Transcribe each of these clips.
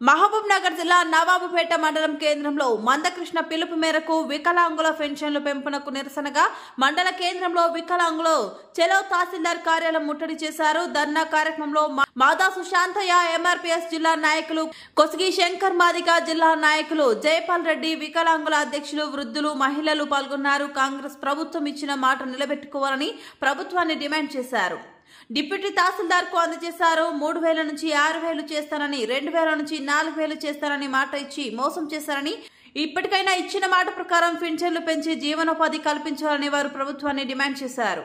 మహబూబ్ నగర్ జిల్లా నవాబుపేట మండలం కేంద్రంలో మందకృష్ణ పిలుపు మేరకు వికలాంగుల పెన్షన్ల పెంపునకు నిరసనగా మండల కేంద్రంలో వికలాంగులు చెలో తహసీల్దార్ కార్యాలయం ముట్టడి చేశారు. ధర్నా కార్యక్రమంలో మాదాసు శాంతయ్య, ఎంఆర్పీఎస్ జిల్లా నాయకులు కొసిగి శంకర్ మాదిగ, జిల్లా నాయకులు జయపాల్ రెడ్డి, వికలాంగుల అధ్యక్షులు, వృద్ధులు, మహిళలు పాల్గొన్నారు. కాంగ్రెస్ ప్రభుత్వం ఇచ్చిన మాట నిలబెట్టుకోవాలని ప్రభుత్వాన్ని డిమాండ్ చేశారు. డిప్యూటీ తహసీల్దార్ కు అందజేశారు. 3000 నుంచి 6000 చేస్తానని, 2000 నుంచి 4000 చేస్తానని మాట ఇచ్చి మోసం చేశారని, ఇప్పటికైనా ఇచ్చిన మాట ప్రకారం పింఛన్లు పెంచి జీవనోపాధి కల్పించాలని వారు ప్రభుత్వాన్ని డిమాండ్ చేశారు.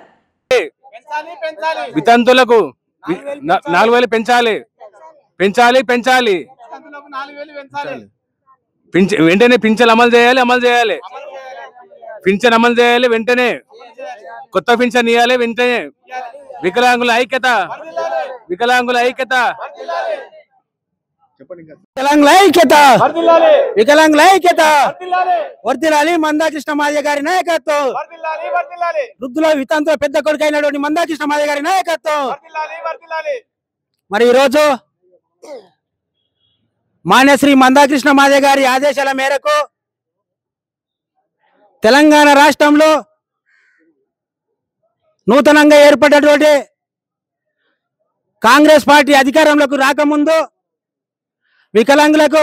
వితంతులకు 4000 పెంచాలి, పెంచాలి, పెంచాలి. వెంటనే పింఛన్ అమలు చేయాలి. పింఛన్ అమలు చేయాలి వెంటనే. కొత్త పింఛన్ ఇవ్వాలి వెంటనే. వికలాంగుల ఐక్యత, వికలాంగుల ఐక్యత, వికలాంగుల ఐక్యత, వికలాంగుల ఐక్యత వర్ధిల్లాలి. మందాకృష్ణ మాదిగ గారి నాయకత్వం, వృద్ధుల వితంతుల పెద్ద కొడుకు అయినటువంటి మందాకృష్ణ మాదిగ గారి నాయకత్వం. మరి ఈరోజు మాన్యశ్రీ మందాకృష్ణ మాదిగ గారి ఆదేశాల మేరకు తెలంగాణ రాష్ట్రంలో నూతనంగా ఏర్పడినటువంటి కాంగ్రెస్ పార్టీ అధికారంలోకి రాకముందు వికలాంగులకు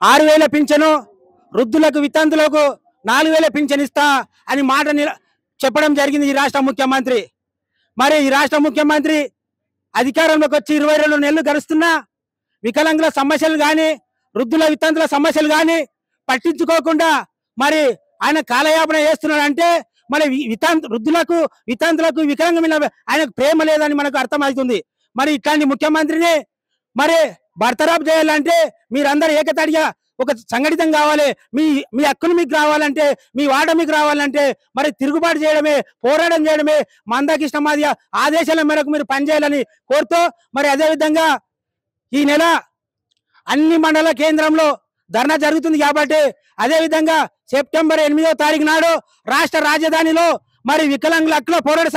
6000 పింఛను, వృద్ధులకు వితంతులకు 4000 పింఛను ఇస్తా అని మాట చెప్పడం జరిగింది ఈ రాష్ట్ర ముఖ్యమంత్రి. మరి ఈ రాష్ట్ర ముఖ్యమంత్రి అధికారంలోకి వచ్చి 22 నెలలు గడుస్తున్నా వికలాంగుల సమస్యలు కానీ, వృద్ధుల వితంతుల సమస్యలు కానీ పట్టించుకోకుండా మరి ఆయన కాలయాపన చేస్తున్నాడు. అంటే మరి వృద్ధులకు వితంతులకు వికలాంగ మీద ఆయనకు ప్రేమ లేదని మనకు అర్థమవుతుంది. మరి ఇట్లాంటి ముఖ్యమంత్రిని మరి బర్తరఫ్ చేయాలంటే మీరందరూ ఏకతాటిగా ఒక సంఘటితం కావాలి. మీ హక్కులు మీకు రావాలంటే, మీ వాట మీకు రావాలంటే మరి తిరుగుబాటు చేయడమే, పోరాటం చేయడమే మందాకృష్ణ మాదిగ ఆదేశాల మేరకు మీరు పనిచేయాలని కోరుతూ, మరి అదేవిధంగా ఈ నెల అన్ని మండల కేంద్రంలో ధర్నా జరుగుతుంది కాబట్టి అదేవిధంగా సెప్టెంబర్ 8వ తారీఖు నాడు రాష్ట్ర రాజధానిలో మరి వికలాంగుల హక్కుల పోరాట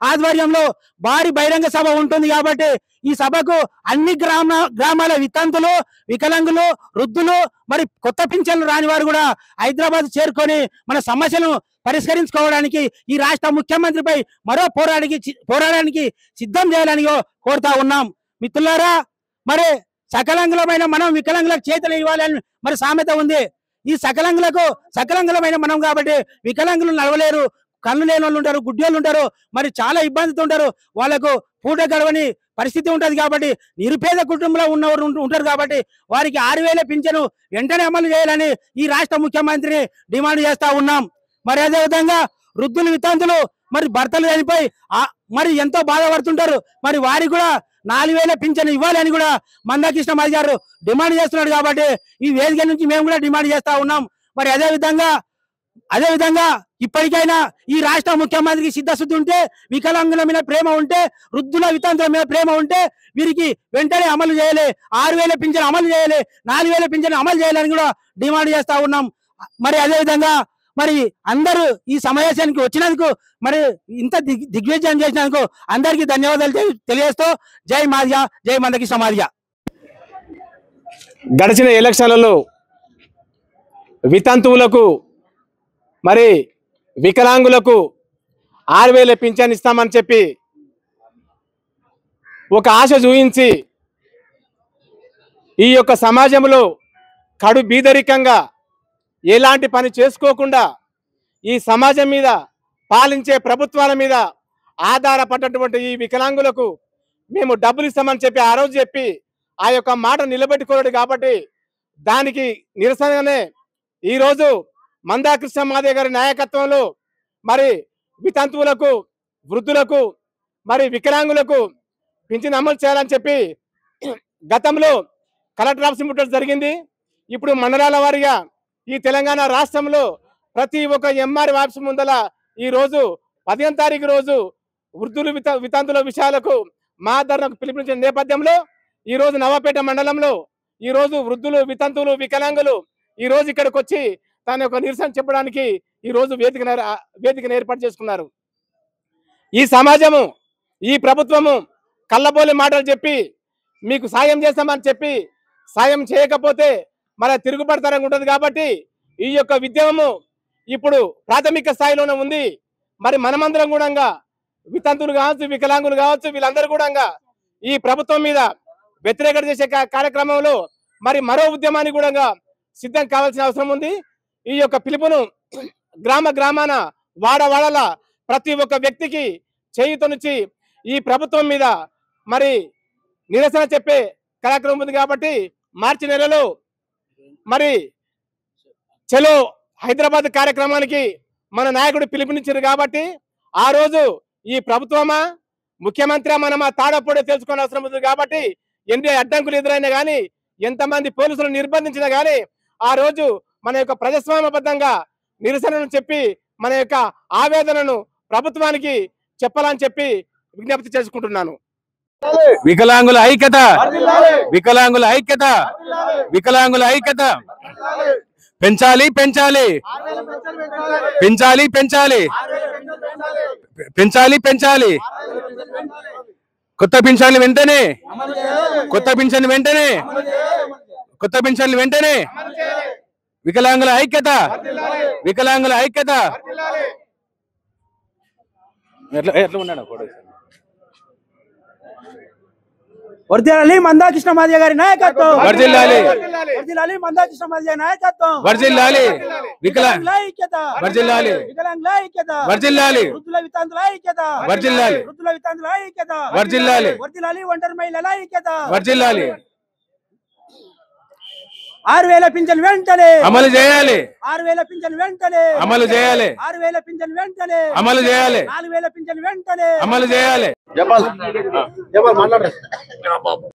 ఆధ్వర్యంలో భారీ బహిరంగ సభ ఉంటుంది. కాబట్టి ఈ సభకు అన్ని గ్రామాల వితంతులు, వికలాంగులు, వృద్ధులు, మరి కొత్త పింఛన్లు రాని వారు కూడా హైదరాబాద్ చేరుకొని మన సమస్యలను పరిష్కరించుకోవడానికి ఈ రాష్ట్ర ముఖ్యమంత్రిపై మరో పోరాడానికి సిద్ధం చేయాలని కోరుతా ఉన్నాం. మిత్రులారా, మరి సకలాంగులమైన మనం వికలాంగులకు చేతులు ఇవ్వాలని మరి సామెత ఉంది. ఈ సకలాంగులమైన మనం కాబట్టి వికలాంగులు నడవలేరు, కళ్ళు లేని వాళ్ళు ఉంటారు, గుడ్డి వాళ్ళు ఉంటారు, మరి చాలా ఇబ్బందితో ఉంటారు. వాళ్ళకు పూట గడవని పరిస్థితి ఉంటుంది. కాబట్టి నిరుపేద కుటుంబంలో ఉన్నవారు ఉంటారు. కాబట్టి వారికి 6000 పింఛను వెంటనే అమలు చేయాలని ఈ రాష్ట్ర ముఖ్యమంత్రిని డిమాండ్ చేస్తా ఉన్నాం. మరి అదేవిధంగా వృద్ధులు వితంతులు మరి భర్తలు చనిపోయి మరి ఎంతో బాధపడుతుంటారు. మరి వారికి కూడా 4000 పింఛను ఇవ్వాలని కూడా మందాకృష్ణ మాదిగ గారు డిమాండ్ చేస్తున్నాడు. కాబట్టి ఈ వేదిక నుంచి మేము కూడా డిమాండ్ చేస్తా ఉన్నాం. మరి అదేవిధంగా ఇప్పటికైనా ఈ రాష్ట్ర ముఖ్యమంత్రికి సిద్ధశుద్ధి ఉంటే, వికలాంగుల మీద ప్రేమ ఉంటే, వృద్ధుల వితంతుల మీద ప్రేమ ఉంటే వీరికి వెంటనే అమలు చేయాలి. 6000 పింఛను అమలు చేయాలి, 4000 పింఛను అమలు చేయాలని కూడా డిమాండ్ చేస్తా ఉన్నాం. మరి అదేవిధంగా మరి అందరూ ఈ సమావేశానికి వచ్చినందుకు, మరి ఇంత దిగ్విజయం చేసినందుకు అందరికీ ధన్యవాదాలు తెలియజేస్తూ జై మాదిగ, జై మందకృష్ణ మాదిగ. గడిచిన ఎలక్షన్లలో వితంతువులకు మరి వికలాంగులకు 6000 పింఛన్ ఇస్తామని చెప్పి ఒక ఆశ చూయించి ఈ యొక్క సమాజంలో కడు బీదరికంగా ఎలాంటి పని చేసుకోకుండా ఈ సమాజం మీద, పాలించే ప్రభుత్వాల మీద ఆధారపడ్డటువంటి ఈ వికలాంగులకు మేము డబ్బులు ఇస్తామని చెప్పి ఆ రోజు చెప్పి ఆ యొక్క మాట నిలబెట్టుకోలేడు. కాబట్టి దానికి నిరసనగానే ఈరోజు మందాకృష్ణ మాదిగ గారి నాయకత్వంలో మరి వితంతువులకు, వృద్ధులకు, మరి వికలాంగులకు పింఛన్ అమలు చేయాలని చెప్పి గతంలో కలెక్టర్ ఆఫీస్ ముట్టడం జరిగింది. ఇప్పుడు మండలాల వారీగా ఈ తెలంగాణ రాష్ట్రంలో ప్రతి ఒక్క ఎంఆర్ ఆఫీస్ ముందల ఈరోజు 15వ తారీఖు రోజు వృద్ధులు వితంతుల విషయాలకు మా ధర్నాకు పిలుపునిచ్చిన నేపథ్యంలో ఈరోజు నవాపేట మండలంలో ఈరోజు వృద్ధులు, వితంతువులు, వికలాంగులు ఈరోజు ఇక్కడికి వచ్చి తన యొక్క నిరసన చెప్పడానికి ఈరోజు వేదికను ఏర్పాటు చేసుకున్నారు. ఈ సమాజము, ఈ ప్రభుత్వము కళ్ళబోలి మాటలు చెప్పి మీకు సాయం చేస్తామని చెప్పి సాయం చేయకపోతే మన తిరుగుబడతనంగా ఉంటుంది. కాబట్టి ఈ యొక్క ఉద్యమము ఇప్పుడు ప్రాథమిక స్థాయిలోనే ఉంది. మరి మనమందరం కూడా వితంతులు కావచ్చు, వికలాంగులు కావచ్చు, వీళ్ళందరూ కూడా ఈ ప్రభుత్వం మీద వ్యతిరేకత చేసే కార్యక్రమంలో మరి మరో ఉద్యమాన్ని కూడా సిద్ధం కావాల్సిన అవసరం ఉంది. ఈ యొక్క పిలుపును గ్రామ గ్రామాన వాడవాడల ప్రతి ఒక్క వ్యక్తికి చేయుతనిచ్చి ఈ ప్రభుత్వం మీద మరి నిరసన చెప్పే కార్యక్రమం ఉంది. కాబట్టి మార్చి నెలలో మరి చలో హైదరాబాద్ కార్యక్రమానికి మన నాయకుడు పిలుపునిచ్చారు. కాబట్టి ఆ రోజు ఈ ప్రభుత్వమా ముఖ్యమంత్రి మనమా తాడపొడే తెలుసుకునే అవసరం ఉంది. కాబట్టి ఎన్ని అడ్డంకులు ఎదురైనా కానీ, ఎంతమంది పోలీసులు నిర్బంధించినా కానీ ఆ రోజు మన యొక్క ప్రజాస్వామ్యబద్ధంగా నిరసనను చెప్పి మన యొక్క ఆవేదనను ప్రభుత్వానికి చెప్పాలని చెప్పి విజ్ఞప్తి చేసుకుంటున్నాను. వికలాంగుల ఐక్యత, వికలాంగుల ఐక్యత, వికలాంగుల ఐక్యత. పెంచాలి పెంచాలి పెంచాలి పెంచాలి పెంచాలి పెంచాలి. కొత్త పింఛన్లు వెంటనే, కొత్త పింఛన్లు వెంటనే, కొత్త పింఛన్లు వెంటనే. వికలాంగుల ఐక్యత, వికలాంగుల ఐక్యత. ఎట్లా ఎట్లా ఉన్నాడు వర్ధిల్లాలి మందాకృష్ణ మాదిగ గారి నాయకత్వం, వర్ధిల్లాలి, వర్ధిల్లాలి మందాకృష్ణ మాదిగ నాయకత్వం, వర్ధిల్లాలి. వికలాంగుల ఐక్యత, వర్ధిల్లాలి, వికలాంగుల ఐక్యత, వర్ధిల్లాలి. వృద్ధుల వితంతుల ఐక్యత, వర్ధిల్లాలి, వృద్ధుల వితంతుల ఐక్యత, వర్ధిల్లాలి, వర్ధిల్లాలి. ఒంటరి మహిళల ఐక్యత, వర్ధిల్లాలి. 6000 పింఛన్ వెంటనే అమలు చేయాలి, 6000 పింఛన్ వెంటనే అమలు చేయాలి, 6000 పింఛన్ వెంటనే అమలు చేయాలి, 4000 పింఛన్ వెంటనే అమలు చేయాలి.